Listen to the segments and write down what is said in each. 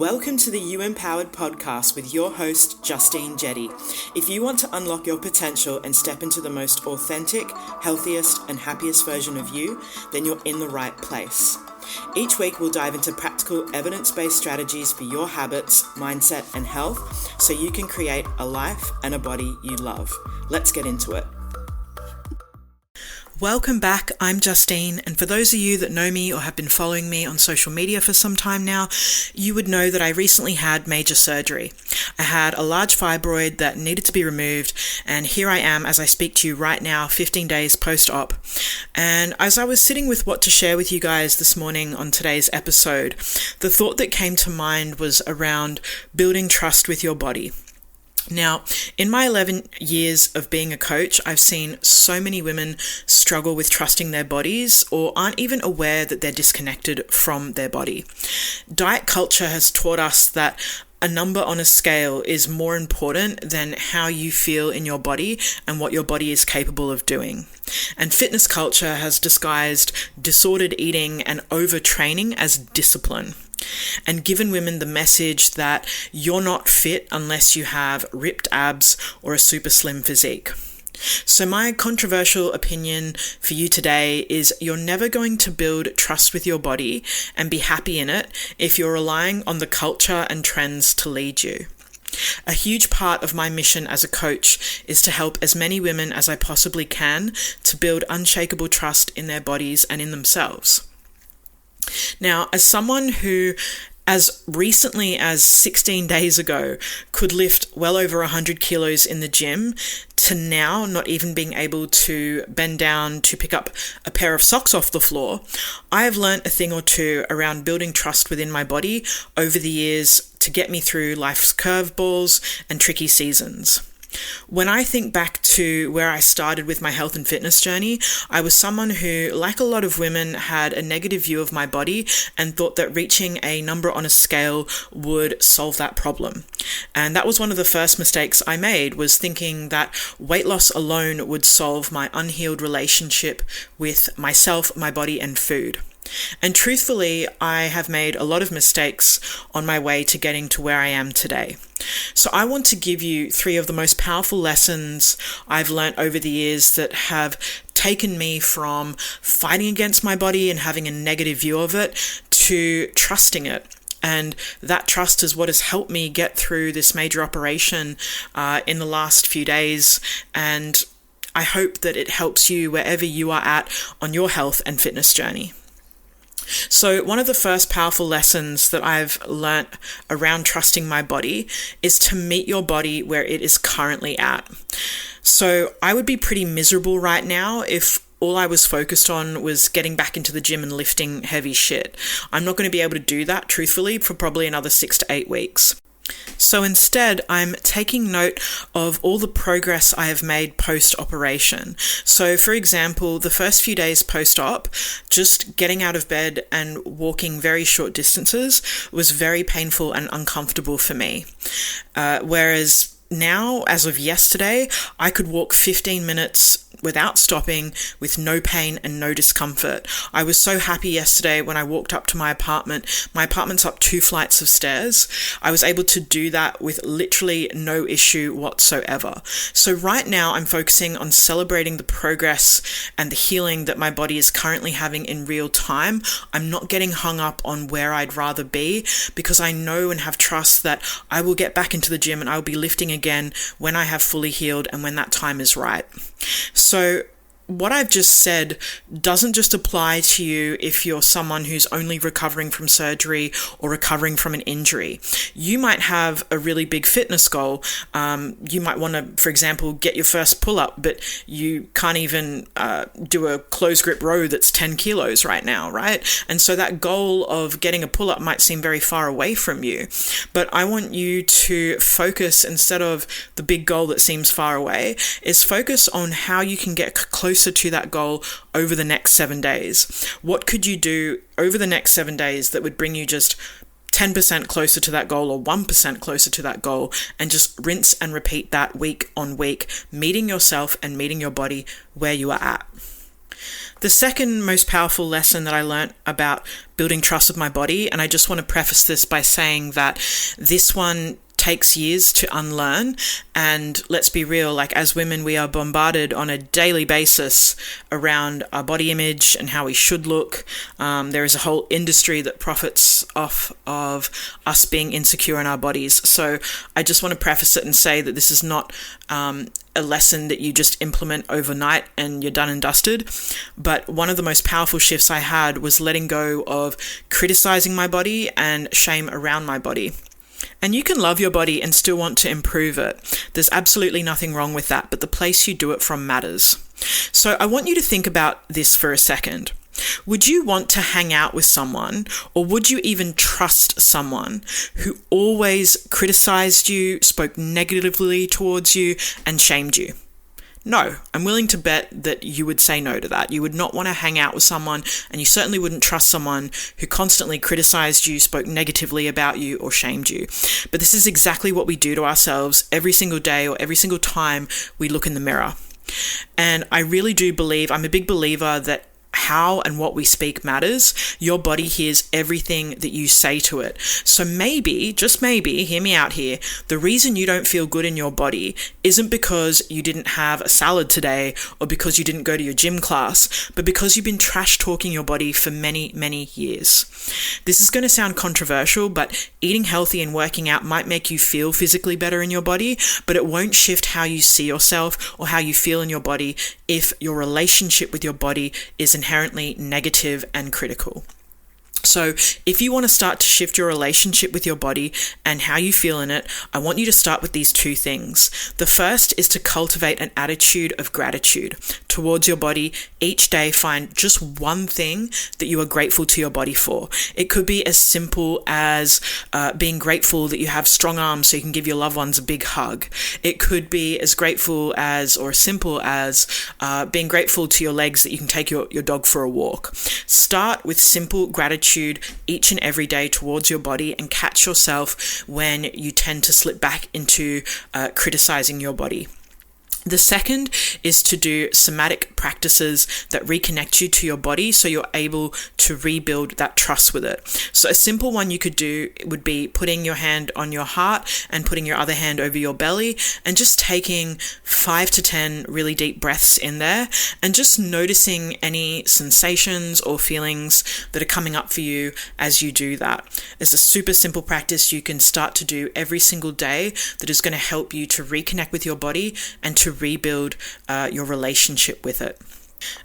Welcome to the You Empowered podcast with your host, Justine Jetty. If you want to unlock your potential and step into the most authentic, healthiest, and happiest version of you, then you're in the right place. Each week, we'll dive into practical, evidence-based strategies for your habits, mindset, and health so you can create a life and a body you love. Let's get into it. Welcome back, I'm Justine, and for those of you that know me or have been following me on social media for some time now, you would know that I recently had major surgery. I had a large fibroid that needed to be removed, and here I am as I speak to you right now, 15 days post-op. And as I was sitting with what to share with you guys this morning on today's episode, the thought that came to mind was around building trust with your body. Now, in my 11 years of being a coach, I've seen so many women struggle with trusting their bodies or aren't even aware that they're disconnected from their body. Diet culture has taught us that a number on a scale is more important than how you feel in your body and what your body is capable of doing. And fitness culture has disguised disordered eating and overtraining as discipline, and given women the message that you're not fit unless you have ripped abs or a super slim physique. So my controversial opinion for you today is you're never going to build trust with your body and be happy in it if you're relying on the culture and trends to lead you. A huge part of my mission as a coach is to help as many women as I possibly can to build unshakable trust in their bodies and in themselves. Now, as someone who, as recently as 16 days ago, could lift well over 100 kilos in the gym, to now not even being able to bend down to pick up a pair of socks off the floor, I have learnt a thing or two around building trust within my body over the years to get me through life's curveballs and tricky seasons. When I think back to where I started with my health and fitness journey, I was someone who, like a lot of women, had a negative view of my body and thought that reaching a number on a scale would solve that problem. And that was one of the first mistakes I made, was thinking that weight loss alone would solve my unhealed relationship with myself, my body, and food. And truthfully, I have made a lot of mistakes on my way to getting to where I am today. So I want to give you 3 of the most powerful lessons I've learnt over the years that have taken me from fighting against my body and having a negative view of it to trusting it. And that trust is what has helped me get through this major operation in the last few days. And I hope that it helps you wherever you are at on your health and fitness journey. So one of the first powerful lessons that I've learnt around trusting my body is to meet your body where it is currently at. So I would be pretty miserable right now if all I was focused on was getting back into the gym and lifting heavy shit. I'm not going to be able to do that, truthfully, for probably another 6 to 8 weeks. So instead, I'm taking note of all the progress I have made post-operation. So for example, the first few days post-op, just getting out of bed and walking very short distances was very painful and uncomfortable for me. Whereas now, as of yesterday, I could walk 15 minutes without stopping, with no pain and no discomfort. I was so happy yesterday when I walked up to my apartment. My apartment's up 2 flights of stairs. I was able to do that with literally no issue whatsoever. So right now I'm focusing on celebrating the progress and the healing that my body is currently having in real time. I'm not getting hung up on where I'd rather be, because I know and have trust that I will get back into the gym and I will be lifting again when I have fully healed and when that time is right. So what I've just said doesn't just apply to you if you're someone who's only recovering from surgery or recovering from an injury. You might have a really big fitness goal. You might want to, for example, get your first pull-up, but you can't even do a closed grip row that's 10 kilos right now, right? And so that goal of getting a pull-up might seem very far away from you. But I want you to focus, instead of the big goal that seems far away, is focus on how you can get closer to that goal over the next 7 days. What could you do over the next 7 days that would bring you just 10% closer to that goal or 1% closer to that goal, and just rinse and repeat that week on week, meeting yourself and meeting your body where you are at. The second most powerful lesson that I learnt about building trust with my body, and I just want to preface this by saying that this one takes years to unlearn. And let's be real, like as women, we are bombarded on a daily basis around our body image and how we should look. There is a whole industry that profits off of us being insecure in our bodies. So I just want to preface it and say that this is not a lesson that you just implement overnight and you're done and dusted. But one of the most powerful shifts I had was letting go of criticizing my body and shame around my body. And you can love your body and still want to improve it. There's absolutely nothing wrong with that, but the place you do it from matters. So I want you to think about this for a second. Would you want to hang out with someone, or would you even trust someone who always criticized you, spoke negatively towards you, and shamed you? No, I'm willing to bet that you would say no to that. You would not want to hang out with someone, and you certainly wouldn't trust someone who constantly criticized you, spoke negatively about you, or shamed you. But this is exactly what we do to ourselves every single day or every single time we look in the mirror. And I really do believe, I'm a big believer that how and what we speak matters. Your body hears everything that you say to it. So maybe, just maybe, hear me out here, the reason you don't feel good in your body isn't because you didn't have a salad today or because you didn't go to your gym class, but because you've been trash talking your body for many, many years. This is going to sound controversial, but eating healthy and working out might make you feel physically better in your body, but it won't shift how you see yourself or how you feel in your body if your relationship with your body is inherently negative and critical. So if you want to start to shift your relationship with your body and how you feel in it, I want you to start with these two things. The first is to cultivate an attitude of gratitude towards your body. Each day, find just one thing that you are grateful to your body for. It could be as simple as being grateful that you have strong arms so you can give your loved ones a big hug. It could be as grateful as, or simple as, being grateful to your legs that you can take your dog for a walk. Start with simple gratitude each and every day towards your body, and catch yourself when you tend to slip back into criticizing your body. The second is to do somatic practices that reconnect you to your body so you're able to rebuild that trust with it. So a simple one you could do would be putting your hand on your heart and putting your other hand over your belly and just taking 5 to 10 really deep breaths in there and just noticing any sensations or feelings that are coming up for you as you do that. It's a super simple practice you can start to do every single day that is going to help you to reconnect with your body and to rebuild your relationship with it.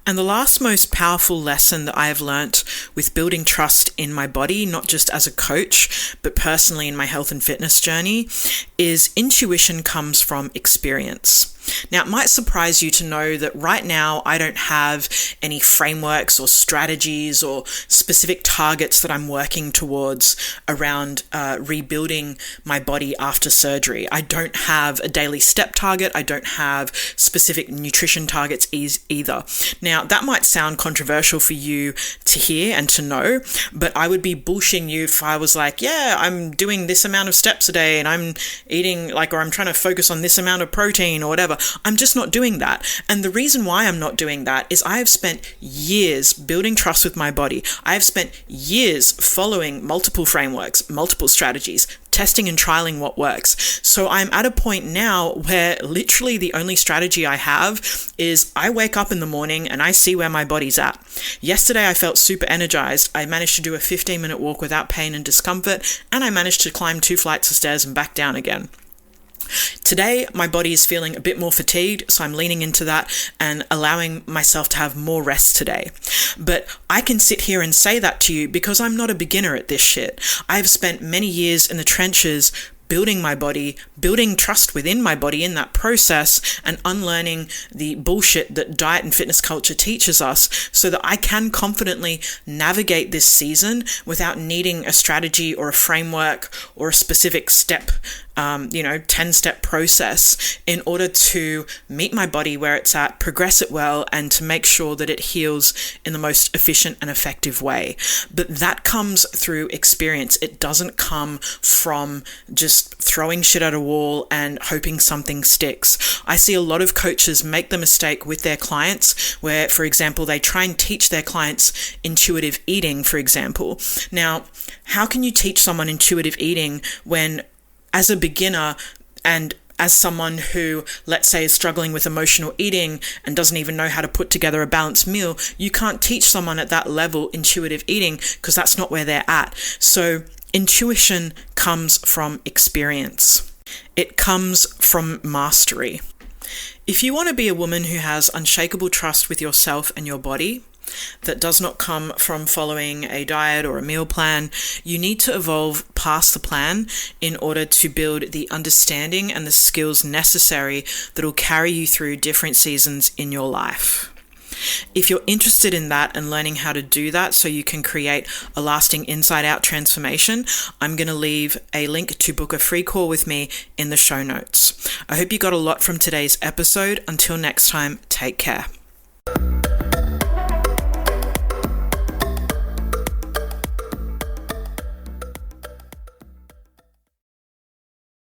And the last most powerful lesson that I have learnt with building trust in my body, not just as a coach, but personally in my health and fitness journey, is intuition comes from experience. Now, it might surprise you to know that right now I don't have any frameworks or strategies or specific targets that I'm working towards around rebuilding my body after surgery. I don't have a daily step target. I don't have specific nutrition targets either. Now, that might sound controversial for you to hear and to know, but I would be bullshitting you if I was like, yeah, I'm doing this amount of steps a day and I'm eating or I'm trying to focus on this amount of protein or whatever. I'm just not doing that. And the reason why I'm not doing that is I have spent years building trust with my body. I have spent years following multiple frameworks, multiple strategies, testing and trialing what works. So I'm at a point now where literally the only strategy I have is I wake up in the morning and I see where my body's at. Yesterday I felt super energized. I managed to do a 15-minute walk without pain and discomfort, and I managed to climb 2 flights of stairs and back down again. Today, my body is feeling a bit more fatigued, so I'm leaning into that and allowing myself to have more rest today. But I can sit here and say that to you because I'm not a beginner at this shit. I've spent many years in the trenches building my body, building trust within my body in that process, and unlearning the bullshit that diet and fitness culture teaches us so that I can confidently navigate this season without needing a strategy or a framework or a specific step 10-step process in order to meet my body where it's at, progress it well, and to make sure that it heals in the most efficient and effective way. But that comes through experience. It doesn't come from just just throwing shit at a wall and hoping something sticks. I see a lot of coaches make the mistake with their clients where, for example, they try and teach their clients intuitive eating, for example. Now, how can you teach someone intuitive eating when, as a beginner and as someone who, let's say, is struggling with emotional eating and doesn't even know how to put together a balanced meal, you can't teach someone at that level intuitive eating because that's not where they're at. So intuition comes from experience. It comes from mastery. If you want to be a woman who has unshakable trust with yourself and your body, that does not come from following a diet or a meal plan, you need to evolve past the plan in order to build the understanding and the skills necessary that will carry you through different seasons in your life. If you're interested in that and learning how to do that so you can create a lasting inside-out transformation, I'm going to leave a link to book a free call with me in the show notes. I hope you got a lot from today's episode. Until next time, take care.